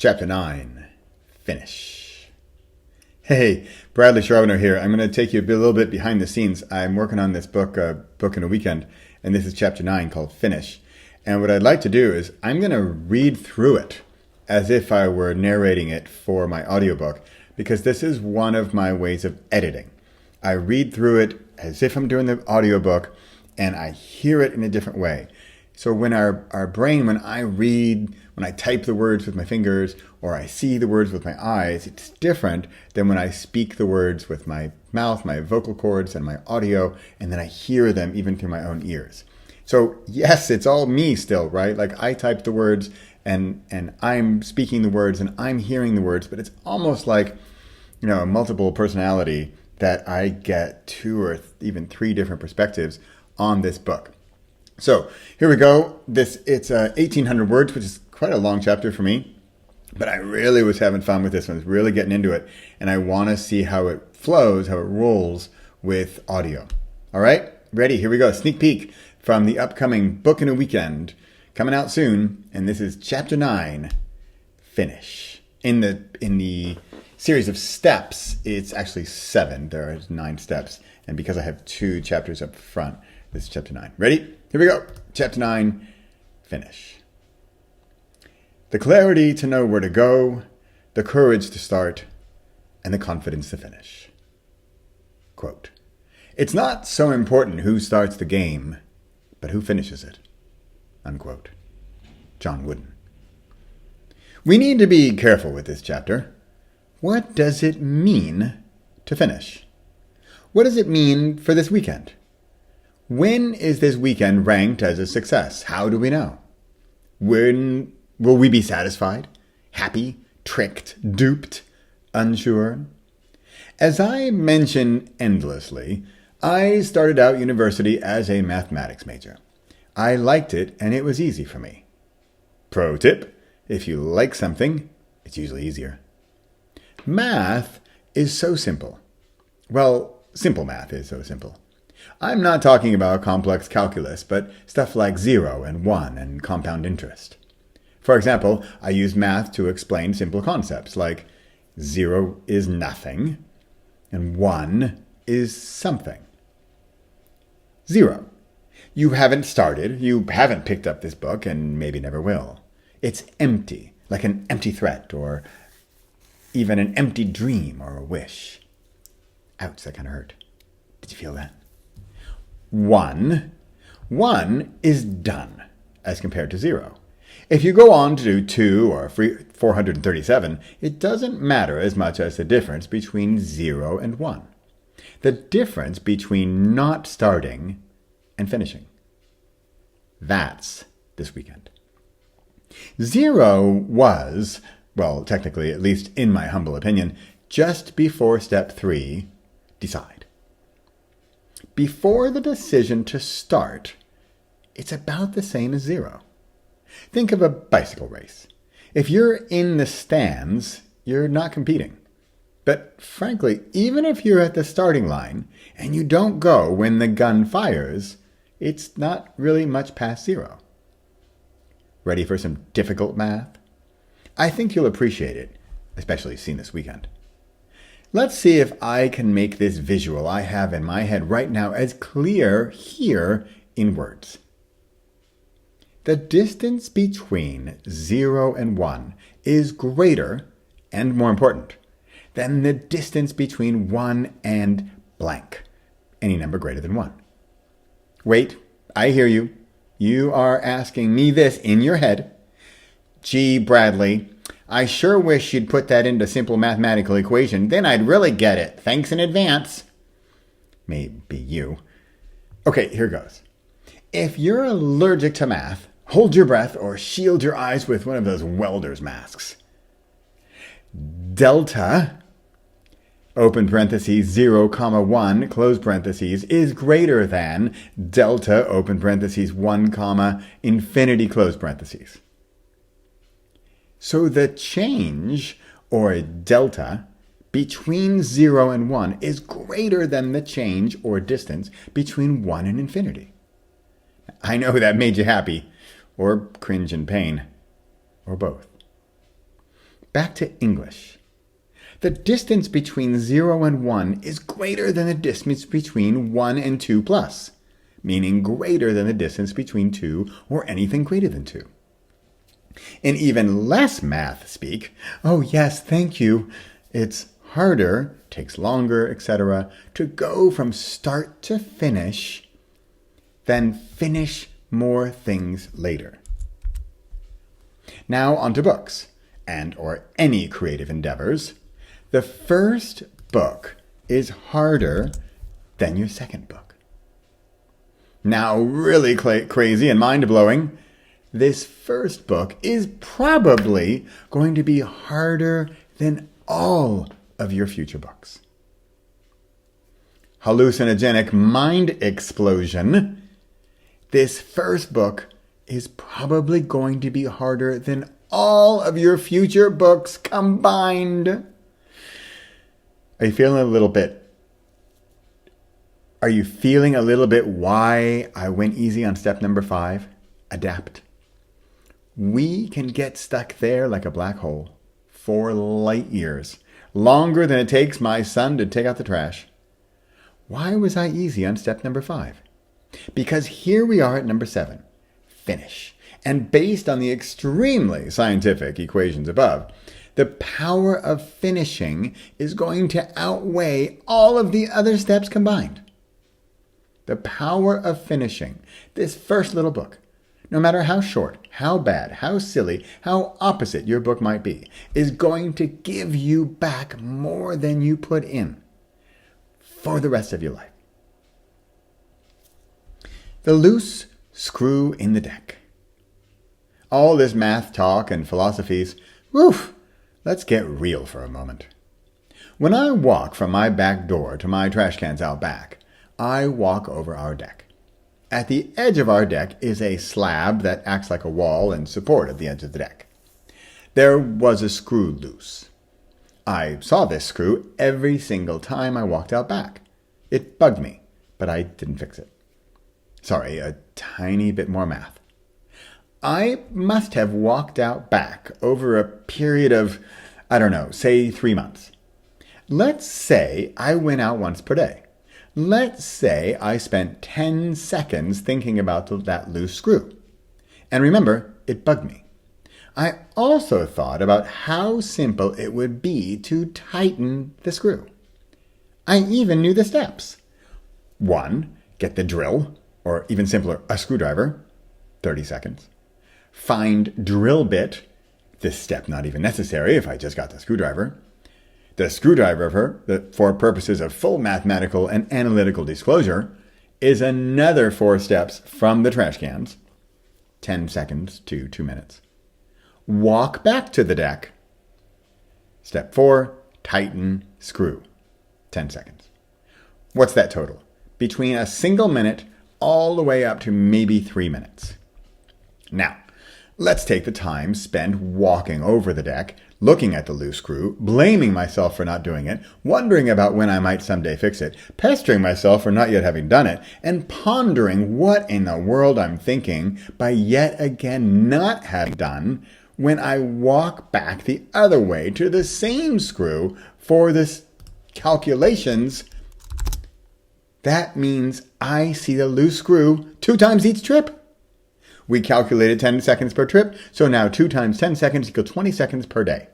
Chapter 9, Finish. Hey, Bradley Charbonneau here. I'm going to take you a little bit behind the scenes. I'm working on this book in a weekend, and this is Chapter 9 called Finish. And what I'd like to do is I'm going to read through it as if I were narrating it for my audiobook, because this is one of my ways of editing. I read through it as if I'm doing the audiobook, and I hear it in a different way. So when our brain, when I type the words with my fingers or I see the words with my eyes, it's different than when I speak the words with my mouth, my vocal cords, and my audio, and then I hear them even through my own ears. So yes, it's all me still, right? Like I type the words and I'm speaking the words and I'm hearing the words, but it's almost like, a multiple personality that I get 2 or even 3 different perspectives on this book. So here we go. It's 1,800 words, which is quite a long chapter for me, but I really was having fun with this one. I was really getting into it, and I want to see how it flows, how it rolls with audio. All right, ready? Here we go. Sneak peek from the upcoming book in a weekend, coming out soon, and this is Chapter 9, Finish. In the series of steps, it's actually 7. There are 9 steps, and because I have 2 chapters up front, this is Chapter 9. Ready? Here we go. Chapter 9, Finish. The clarity to know where to go, the courage to start, and the confidence to finish. Quote, "It's not so important who starts the game, but who finishes it." Unquote. John Wooden. We need to be careful with this chapter. What does it mean to finish? What does it mean for this weekend? When is this weekend ranked as a success? How do we know? When will we be satisfied, happy, tricked, duped, unsure? As I mention endlessly, I started out university as a mathematics major. I liked it and it was easy for me. Pro tip, if you like something, it's usually easier. Math is so simple. Well, simple math is so simple. I'm not talking about complex calculus, but stuff like 0 and 1 and compound interest. For example, I use math to explain simple concepts like 0 is nothing and 1 is something. 0. You haven't started, you haven't picked up this book, and maybe never will. It's empty, like an empty threat or even an empty dream or a wish. Ouch, that kind of hurt. Did you feel that? 1 is done as compared to 0. If you go on to do 2 or 437, it doesn't matter as much as the difference between 0 and 1. The difference between not starting and finishing. That's this weekend. 0 was, well, technically, at least in my humble opinion, just before step 3, decide. Before the decision to start, it's about the same as 0. Think of a bicycle race. If you're in the stands, you're not competing. But frankly, even if you're at the starting line and you don't go when the gun fires, it's not really much past 0. Ready for some difficult math? I think you'll appreciate it, especially seen this weekend. Let's see if I can make this visual I have in my head right now as clear here in words. The distance between 0 and 1 is greater, and more important, than the distance between 1 and blank, any number greater than 1. Wait, I hear you. You are asking me this in your head. Gee, Bradley, I sure wish you'd put that into simple mathematical equation. Then I'd really get it. Thanks in advance. Maybe you. Okay, here goes. If you're allergic to math, hold your breath or shield your eyes with one of those welder's masks. Delta, open parentheses, 0, 1, close parentheses, is greater than delta, open parentheses, 1, infinity, close parentheses. So the change, or delta, between 0 and 1 is greater than the change, or distance, between 1 and infinity. I know that made you happy, or cringe in pain, or both. back to English. The distance between 0 and 1 is greater than the distance between 1 and 2 plus, meaning greater than the distance between 2 or anything greater than 2. In even less math speak, oh yes, thank you, it's harder, takes longer, etc., to go from start to finish than finish more things later. Now onto books, and or any creative endeavors. The first book is harder than your second book. Now, really crazy and mind-blowing, this first book is probably going to be harder than all of your future books. Hallucinogenic mind explosion. This first book is probably going to be harder than all of your future books combined. Are you feeling a little bit why I went easy on step number 5? Adapt. We can get stuck there like a black hole for light years, longer than it takes my son to take out the trash. Why was I easy on step number 5? Because here we are at number 7, finish. And based on the extremely scientific equations above, the power of finishing is going to outweigh all of the other steps combined. The power of finishing this first little book, no matter how short, how bad, how silly, how opposite your book might be, is going to give you back more than you put in for the rest of your life. The loose screw in the deck. All this math talk and philosophies, woof, let's get real for a moment. When I walk from my back door to my trash cans out back, I walk over our deck. At the edge of our deck is a slab that acts like a wall and support at the edge of the deck. There was a screw loose. I saw this screw every single time I walked out back. It bugged me, but I didn't fix it. Sorry, a tiny bit more math. I must have walked out back over a period of, say 3 months. Let's say I went out once per day. Let's say I spent 10 seconds thinking about that loose screw. And remember, it bugged me. I also thought about how simple it would be to tighten the screw. I even knew the steps. 1, get the drill, or even simpler, a screwdriver, 30 seconds. Find drill bit, this step not even necessary if I just got the screwdriver. The screwdriver, for purposes of full mathematical and analytical disclosure, is another 4 steps from the trash cans, 10 seconds to 2 minutes. Walk back to the deck. Step 4, tighten screw, 10 seconds. What's that total? Between a single minute all the way up to maybe 3 minutes. Now, let's take the time spent walking over the deck, looking at the loose screw, blaming myself for not doing it, wondering about when I might someday fix it, pestering myself for not yet having done it, and pondering what in the world I'm thinking by yet again not having done when I walk back the other way to the same screw for this calculations. That means I see the loose screw 2 times each trip. We calculated 10 seconds per trip, so now 2 times 10 seconds equals 20 seconds per day.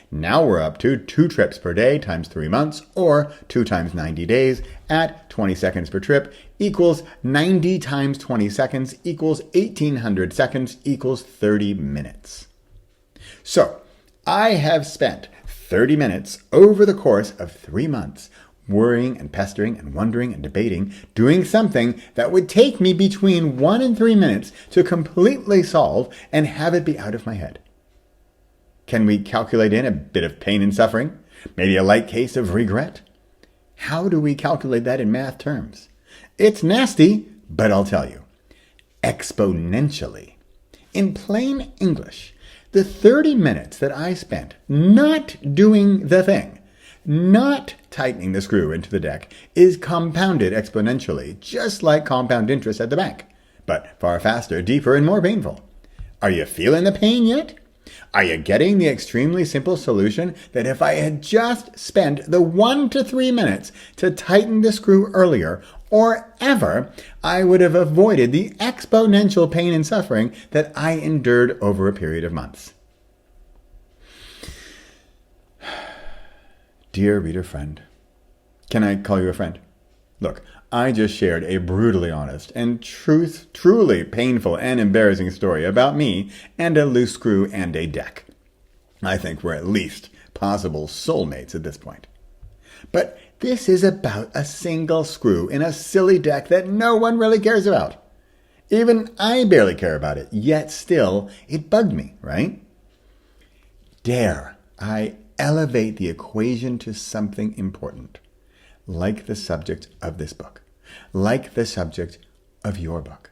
Now we're up to 2 trips per day times 3 months, or 2 times 90 days at 20 seconds per trip equals 90 times 20 seconds equals 1800 seconds equals 30 minutes. So, I have spent 30 minutes over the course of 3 months worrying and pestering and wondering and debating, doing something that would take me between 1 and 3 minutes to completely solve and have it be out of my head. Can we calculate in a bit of pain and suffering? Maybe a light case of regret? How do we calculate that in math terms? It's nasty, but I'll tell you. Exponentially. In plain English, the 30 minutes that I spent not doing the thing, not tightening the screw into the deck, is compounded exponentially, just like compound interest at the bank, but far faster, deeper, and more painful. Are you feeling the pain yet? Are you getting the extremely simple solution that if I had just spent the 1 to 3 minutes to tighten the screw earlier or ever, I would have avoided the exponential pain and suffering that I endured over a period of months? Dear reader friend, can I call you a friend? Look, I just shared a brutally honest and truly painful and embarrassing story about me and a loose screw and a deck. I think we're at least possible soulmates at this point. But this is about a single screw in a silly deck that no one really cares about. Even I barely care about it, yet still it bugged me, right? Dare I elevate the equation to something important, like the subject of this book, like the subject of your book.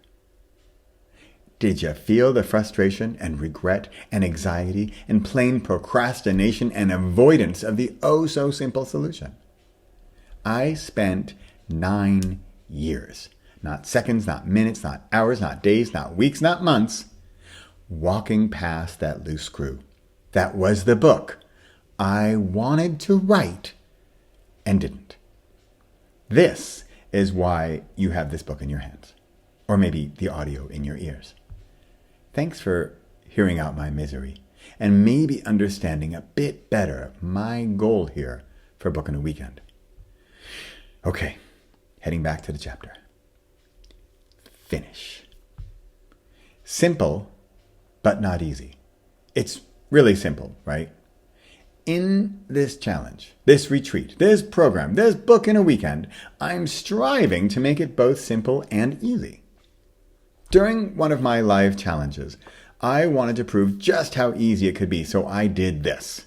Did you feel the frustration and regret and anxiety and plain procrastination and avoidance of the oh-so-simple solution? I spent 9 years, not seconds, not minutes, not hours, not days, not weeks, not months, walking past that loose screw. That was the book I wanted to write and didn't. This is why you have this book in your hands, or maybe the audio in your ears. Thanks for hearing out my misery and maybe understanding a bit better my goal here for Book in a Weekend. Okay, heading back to the chapter. Finish. Simple, but not easy. It's really simple, right? In this challenge, this retreat, this program, this Book in a Weekend, I'm striving to make it both simple and easy. During one of my live challenges, I wanted to prove just how easy it could be, so I did this.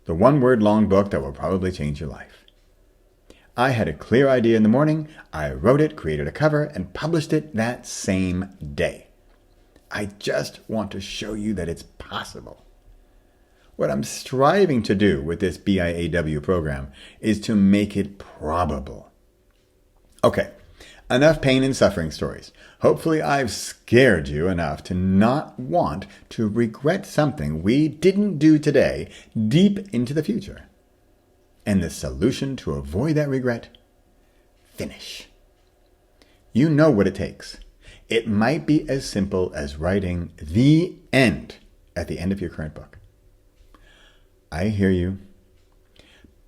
The one-word long book that will probably change your life. I had a clear idea in the morning, I wrote it, created a cover, and published it that same day. I just want to show you that it's possible. What I'm striving to do with this BIAW program is to make it probable. Okay, enough pain and suffering stories. Hopefully I've scared you enough to not want to regret something we didn't do today deep into the future. And the solution to avoid that regret? Finish. You know what it takes. It might be as simple as writing the end at the end of your current book. I hear you.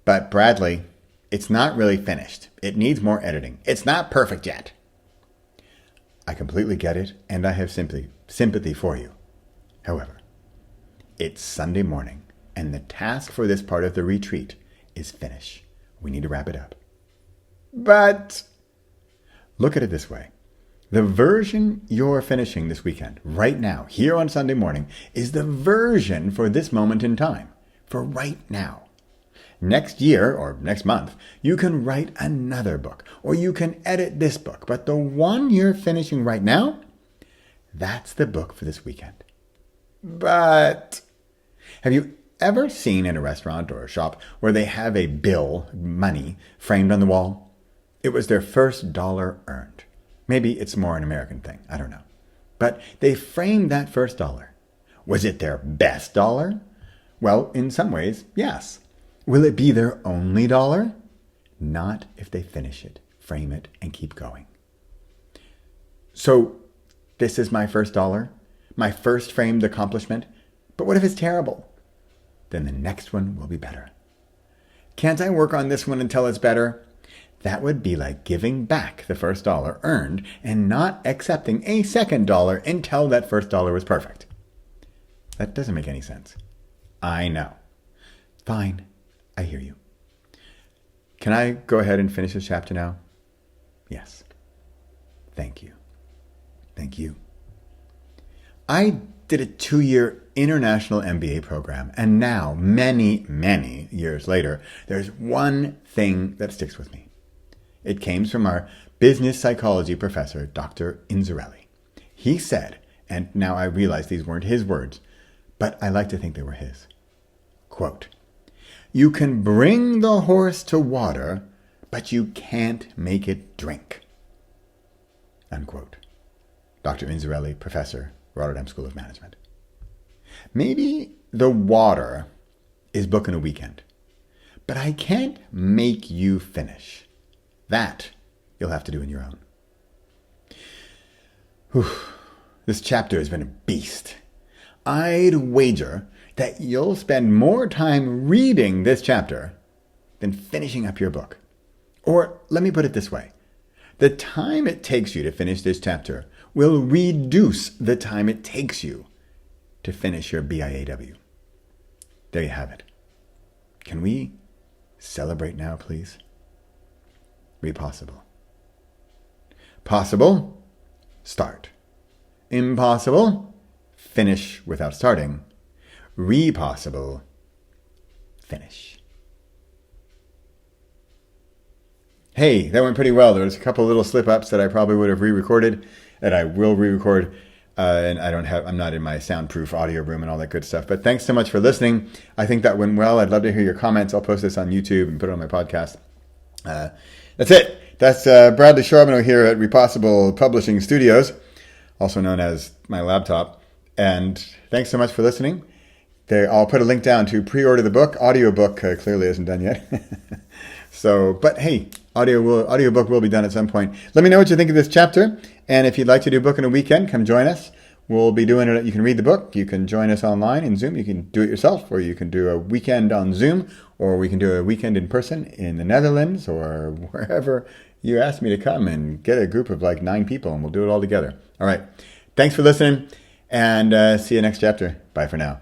But Bradley, it's not really finished. It needs more editing. It's not perfect yet. I completely get it, and I have sympathy for you. However, it's Sunday morning, and the task for this part of the retreat is finish. We need to wrap it up. But look at it this way. The version you're finishing this weekend, right now, here on Sunday morning, is the version for this moment in time, for right now. Next year, or next month, you can write another book, or you can edit this book. But the one you're finishing right now, that's the book for this weekend. But have you ever seen in a restaurant or a shop where they have a bill, money, framed on the wall? It was their first dollar earned. Maybe it's more an American thing. I don't know. But they framed that first dollar. Was it their best dollar? Well, in some ways, yes. Will it be their only dollar? Not if they finish it, frame it, and keep going. So, this is my first dollar, my first framed accomplishment. But what if it's terrible? Then the next one will be better. Can't I work on this one until it's better? That would be like giving back the first dollar earned and not accepting a second dollar until that first dollar was perfect. That doesn't make any sense. I know. Fine. I hear you. Can I go ahead and finish this chapter now? Yes. Thank you. Thank you. I did a 2-year international MBA program, and now, many, many years later, there's one thing that sticks with me. It came from our business psychology professor, Dr. Inzarelli. He said, and now I realize these weren't his words, but I like to think they were his. Quote, "You can bring the horse to water, but you can't make it drink." Unquote. Dr. Inzarelli, professor, Rotterdam School of Management. Maybe the water is book in a weekend, but I can't make you finish. That you'll have to do on your own. Whew. This chapter has been a beast. I'd wager that you'll spend more time reading this chapter than finishing up your book. Or let me put it this way. The time it takes you to finish this chapter will reduce the time it takes you to finish your BIAW. There you have it. Can we celebrate now, please? Be possible. Possible, start. Impossible, finish without starting. Re-possible, finish. Hey, that went pretty well. There was a couple little slip-ups that I probably would have re-recorded, that I will re-record, and I'm not in my soundproof audio room and all that good stuff. But thanks so much for listening. I think that went well. I'd love to hear your comments. I'll post this on YouTube and put it on my podcast. That's it. That's Bradley Charbonneau here at Repossible Publishing Studios, also known as my laptop. And thanks so much for listening. I'll put a link down to pre-order the book. Audiobook clearly isn't done yet. But hey, audiobook will be done at some point. Let me know what you think of this chapter. And if you'd like to do a book in a weekend, come join us. We'll be doing it. You can read the book. You can join us online in Zoom. You can do it yourself, or you can do a weekend on Zoom, or we can do a weekend in person in the Netherlands or wherever you ask me to come and get a group of like 9 people, and we'll do it all together. All right. Thanks for listening, and see you next chapter. Bye for now.